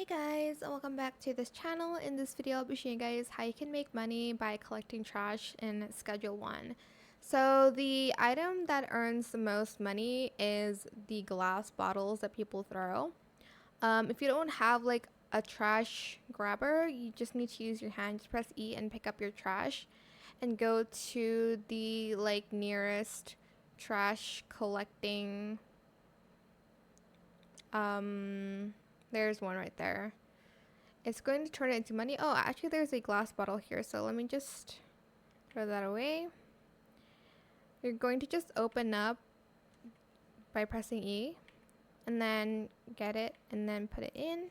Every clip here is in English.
Hey guys, and welcome back to this channel. In this video, I'll be showing you guys how you can make money by collecting trash in Schedule 1. So the item that earns the most money is the glass bottles that people throw. If you don't have like a trash grabber, you just need to use your hand. Just press E and pick up your trash and go to the nearest trash collecting there's one right there. It's going to turn it into money. Oh, actually there's a glass bottle here, so let me just throw that away. You're going to just open up by pressing E and then get it and then put it in,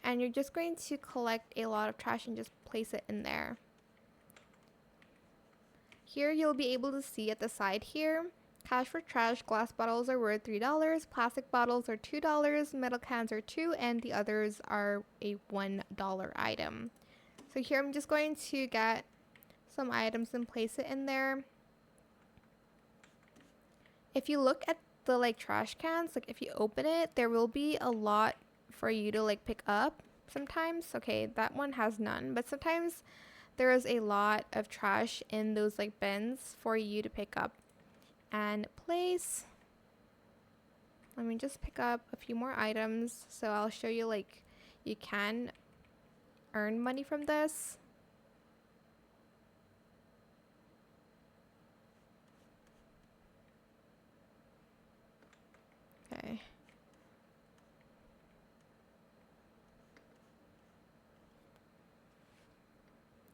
and you're just going to collect a lot of trash and just place it in there. Here you'll be able to see at the side here, cash for trash, glass bottles are worth $3, plastic bottles are $2, metal cans are $2, and the others are a $1 item. So here I'm just going to get some items and place it in there. If you look at the trash cans, if you open it, there will be a lot for you to pick up sometimes. Okay, that one has none, but sometimes there is a lot of trash in those bins for you to pick up and place. Let me just pick up a few more items, so I'll show you you can earn money from this. Okay.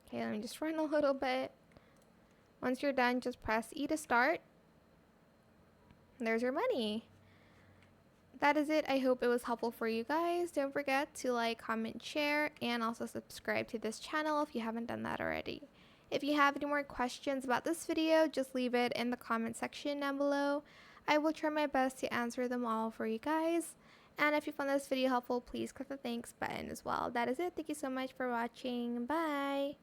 Okay, let me just run a little bit. Once you're done, just press E to start. There's your money. That is it. I hope it was helpful for you guys. Don't forget to like, comment, share, and also subscribe to this channel if you haven't done that already. If you have any more questions about this video, just leave it in the comment section down below. I will try my best to answer them all for you guys. And if you found this video helpful, please click the thanks button as well. That is it. Thank you so much for watching. Bye!